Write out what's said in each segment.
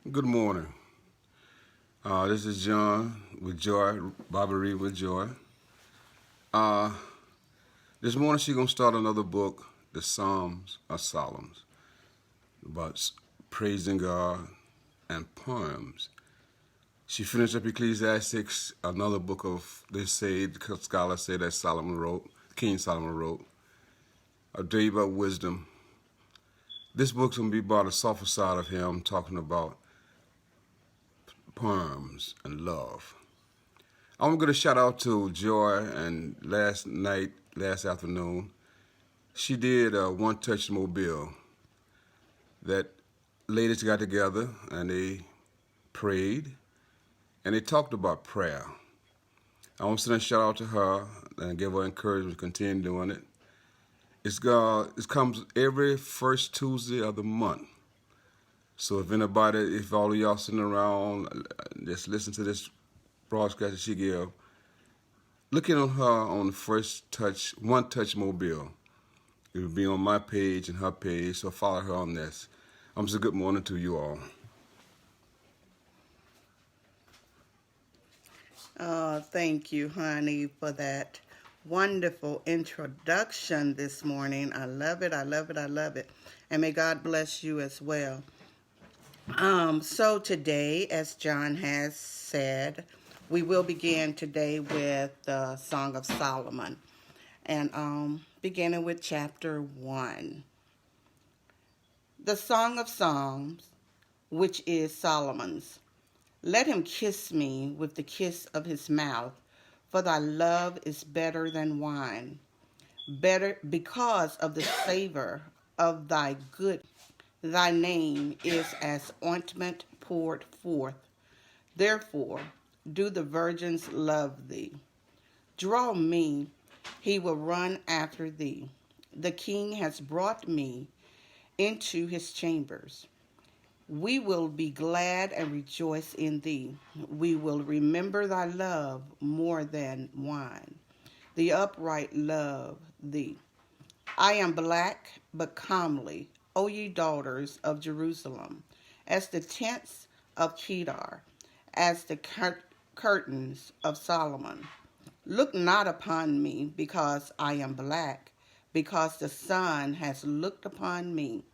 Good morning. This is John with Joy, Bobby Reed with Joy. Uh, this morning she's gonna start another book, the Psalms of Solomon, about praising God and poems. She finished up Ecclesiastes, another book of they say scholars say that Solomon wrote, King Solomon wrote, a day about wisdom. This book's gonna be about a softer side of him, talking about poems and love. I'm gonna shout out to Joy. And last afternoon, she did a One Touch Mobile. That ladies got together and they prayed and they talked about prayer. I want to send a shout out to her and give her encouragement to continue doing it. It comes every first Tuesday of the month. So if all of y'all sitting around, just listen to this broadcast that she gave, looking on her on the One Touch Mobile. It will be on my page and her page, so follow her on this. I'm just a good morning to you all. Thank you, honey, for that wonderful introduction this morning. I love it. I love it. I love it. And may God bless you as well. So today, as John has said, we will begin today with the Song of Solomon, and beginning with chapter 1. The Song of Songs, which is Solomon's. Let him kiss me with the kiss of his mouth, for thy love is better than wine, better because of the savor of thy good. Thy name is as ointment poured forth. Therefore, do the virgins love thee. Draw me, he will run after thee. The king has brought me into his chambers. We will be glad and rejoice in thee. We will remember thy love more than wine. The upright love thee. I am black, but comely, O ye daughters of Jerusalem, as the tents of Kedar, as the curtains of Solomon. Look not upon me because I am black, because the sun has looked upon me.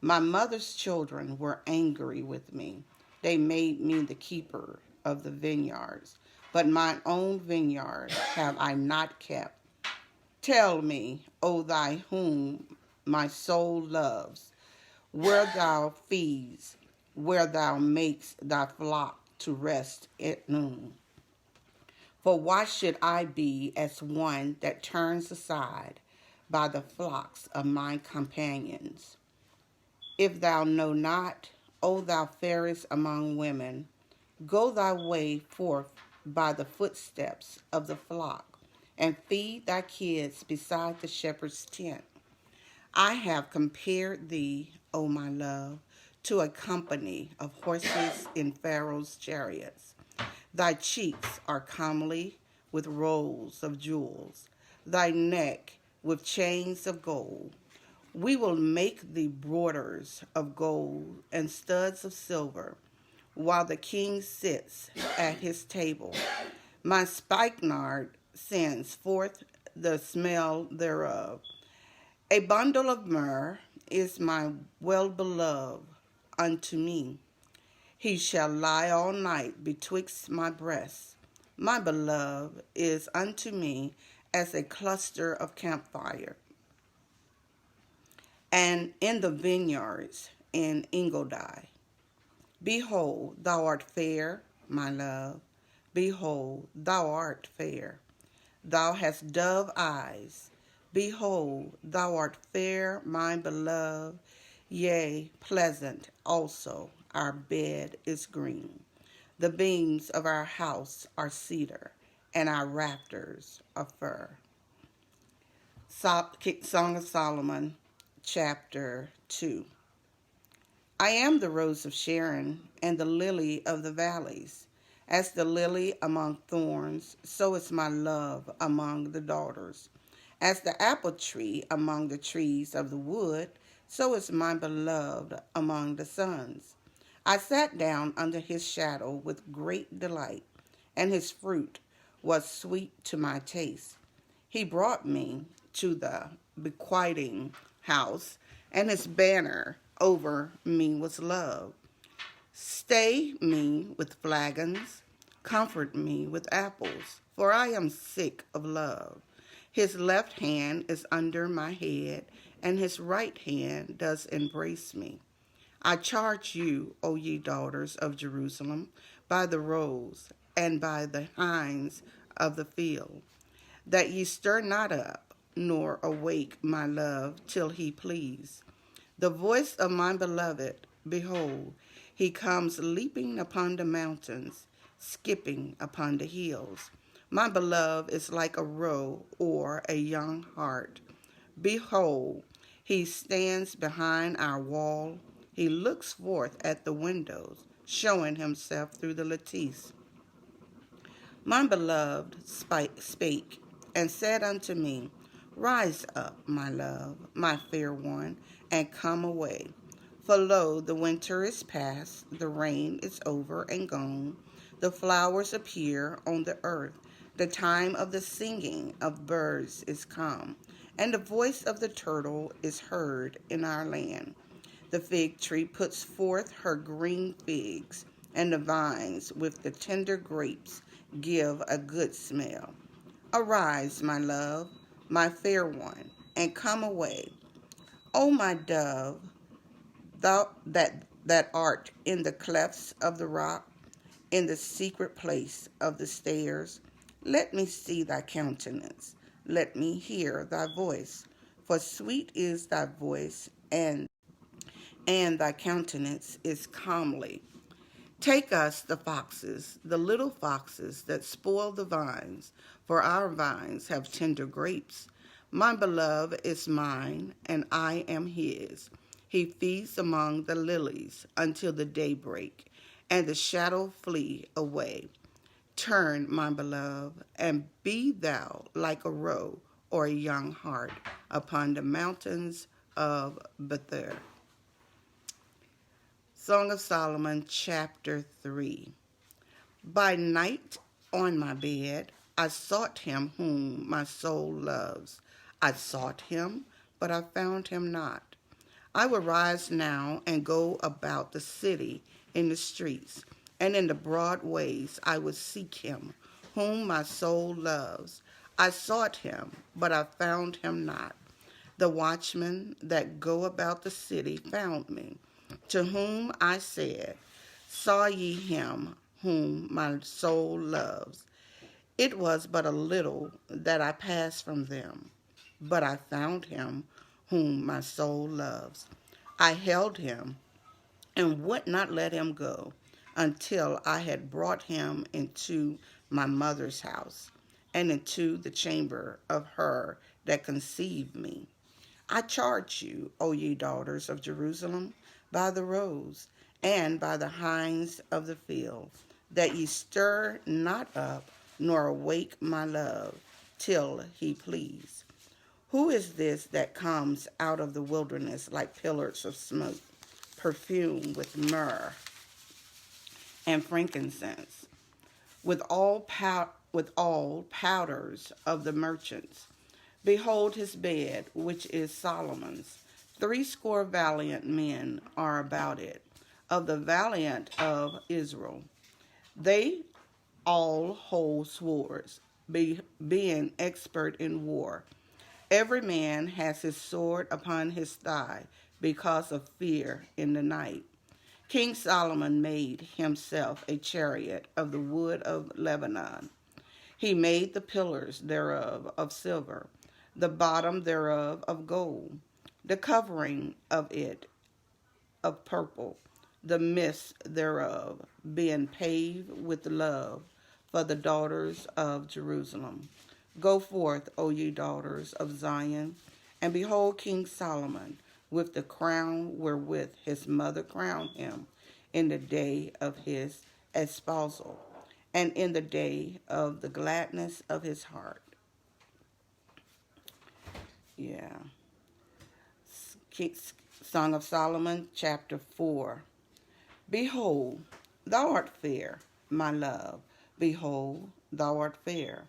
My mother's children were angry with me. They made me the keeper of the vineyards, but mine own vineyard have I not kept. Tell me, O thy whom my soul loves, where thou feeds, where thou makest thy flock to rest at noon. For why should I be as one that turns aside by the flocks of my companions? If thou know not, O thou fairest among women, go thy way forth by the footsteps of the flock, and feed thy kids beside the shepherd's tent. I have compared thee, O my love, to a company of horses in Pharaoh's chariots. Thy cheeks are comely with rows of jewels, thy neck with chains of gold. We will make thee borders of gold and studs of silver, while the king sits at his table. My spikenard sends forth the smell thereof. A bundle of myrrh is my well-beloved unto me. He shall lie all night betwixt my breasts. My beloved is unto me as a cluster of camphire. And in the vineyards in Engaddi. Behold, thou art fair, my love. Behold, thou art fair. Thou hast dove eyes. Behold, thou art fair, my beloved. Yea, pleasant also. Our bed is green. The beams of our house are cedar, and our rafters are fir. Song of Solomon, chapter 2. I am the rose of Sharon and the lily of the valleys. As the lily among thorns, so is my love among the daughters. As the apple tree among the trees of the wood, so is my beloved among the sons. I sat down under his shadow with great delight, and his fruit was sweet to my taste. He brought me to the bequieting house, and his banner over me was love. Stay me with flagons, comfort me with apples, for I am sick of love. His left hand is under my head, and his right hand does embrace me. I charge you, O ye daughters of Jerusalem, by the roes and by the hinds of the field, that ye stir not up, nor awake my love till he please. The voice of my beloved, behold, he comes leaping upon the mountains, skipping upon the hills. My beloved is like a roe or a young hart. Behold, he stands behind our wall. He looks forth at the windows, showing himself through the lattice. My beloved spake and said unto me, Rise up, my love, my fair one, and come away. For lo, the winter is past, the rain is over and gone, the flowers appear on the earth, the time of the singing of birds is come, and the voice of the turtle is heard in our land. The fig tree puts forth her green figs, and the vines with the tender grapes give a good smell. Arise, my love, my fair one, and come away. O my dove, thou that art in the clefts of the rock, in the secret place of the stairs, let me see thy countenance, let me hear thy voice, for sweet is thy voice, and thy countenance is comely. Take us the foxes, the little foxes that spoil the vines, for our vines have tender grapes. My beloved is mine, and I am his. He feeds among the lilies until the daybreak, and the shadow flee away. Turn, my beloved, and be thou like a roe or a young hart upon the mountains of Bether. Song of Solomon, chapter 3. By night on my bed, I sought him whom my soul loves. I sought him, but I found him not. I will rise now and go about the city in the streets, and in the broad ways I will seek him whom my soul loves. I sought him, but I found him not. The watchmen that go about the city found me, to whom I said, Saw ye him whom my soul loves? It was but a little that I passed from them, but I found him whom my soul loves. I held him and would not let him go until I had brought him into my mother's house and into the chamber of her that conceived me. I charge you, O ye daughters of Jerusalem, by the roes and by the hinds of the field, that ye stir not up nor awake my love till he please. Who is this that comes out of the wilderness like pillars of smoke, perfumed with myrrh and frankincense, with all powders of the merchants? Behold his bed, which is Solomon's. 80 valiant men are about it, of the valiant of Israel. They all hold swords, being expert in war. Every man has his sword upon his thigh because of fear in the night. King Solomon made himself a chariot of the wood of Lebanon. He made the pillars thereof of silver, the bottom thereof of gold, the covering of it of purple, the midst thereof being paved with love for the daughters of Jerusalem. Go forth, O ye daughters of Zion, and behold King Solomon with the crown wherewith his mother crowned him in the day of his espousal, and in the day of the gladness of his heart. Yeah. Song of Solomon, chapter 4. Behold, thou art fair, my love. Behold, thou art fair.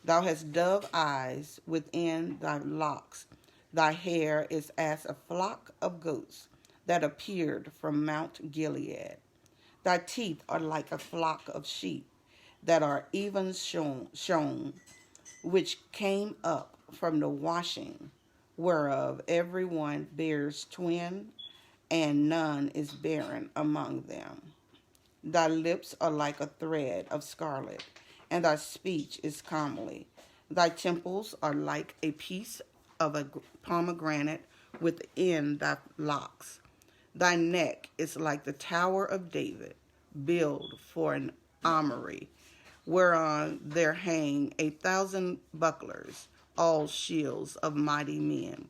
Thou hast dove eyes within thy locks. Thy hair is as a flock of goats that appeared from Mount Gilead. Thy teeth are like a flock of sheep that are even shone, which came up from the washing, whereof every one bears twin, and none is barren among them. Thy lips are like a thread of scarlet, and thy speech is comely. Thy temples are like a piece of a pomegranate within thy locks. Thy neck is like the tower of David, built for an armory, whereon there hang 1,000 bucklers, all shields of mighty men.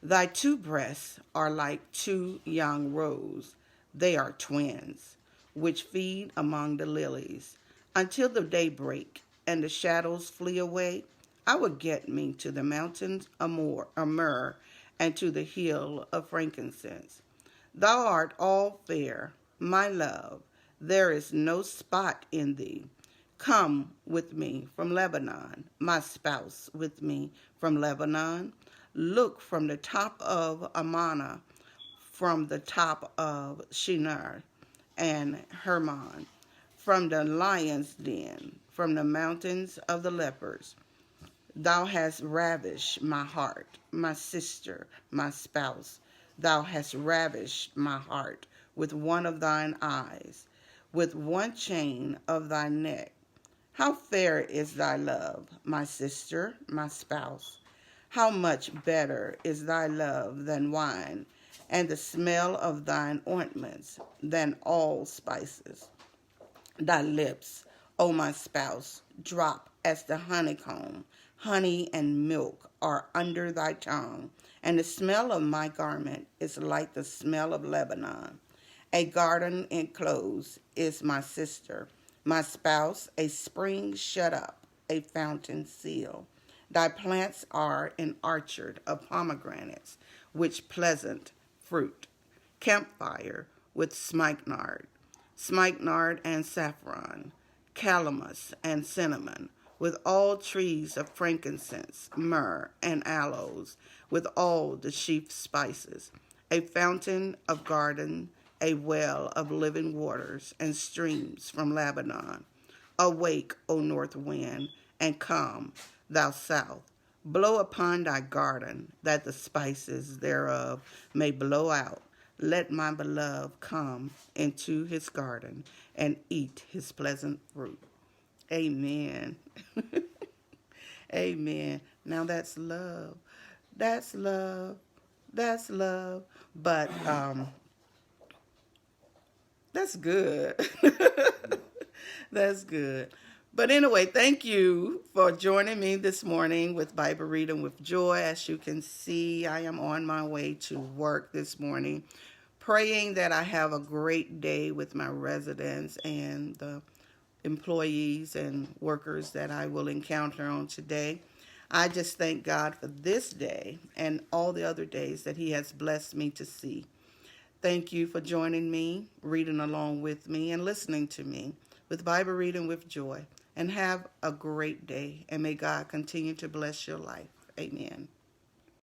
Thy two breasts are like two young roes. They are twins, which feed among the lilies. Until the day break and the shadows flee away, I will get me to the mountains of myrrh and to the hill of frankincense. Thou art all fair, my love. There is no spot in thee. Come with me from Lebanon, my spouse with me from Lebanon. Look from the top of Amana, from the top of Shinar and Hermon, from the lion's den, from the mountains of the leopards. Thou hast ravished my heart, my sister, my spouse. Thou hast ravished my heart with one of thine eyes, with one chain of thy neck. How fair is thy love, my sister, my spouse. How much better is thy love than wine, and the smell of thine ointments than all spices. Thy lips, O my spouse, drop as the honeycomb. Honey and milk are under thy tongue, and the smell of my garment is like the smell of Lebanon. A garden enclosed is my sister, my spouse, a spring shut up, a fountain sealed. Thy plants are an orchard of pomegranates, which pleasant fruit. Campfire with spikenard, spikenard and saffron, calamus and cinnamon, with all trees of frankincense, myrrh, and aloes, with all the chief spices. A fountain of garden, a well of living waters, and streams from Lebanon. Awake, O north wind, and come, thou south. Blow upon thy garden, that the spices thereof may blow out. Let my beloved come into his garden and eat his pleasant fruit. Amen. Amen. Now that's love. That's love. That's love. But that's good. That's good. But anyway, thank you for joining me this morning with Bible Reading with Joy. As you can see, I am on my way to work this morning, praying that I have a great day with my residents and the employees and workers that I will encounter on today. I just thank God for this day and all the other days that He has blessed me to see. Thank you for joining me, reading along with me, and listening to me with Bible Reading with Joy. And have a great day, and may God continue to bless your life. Amen.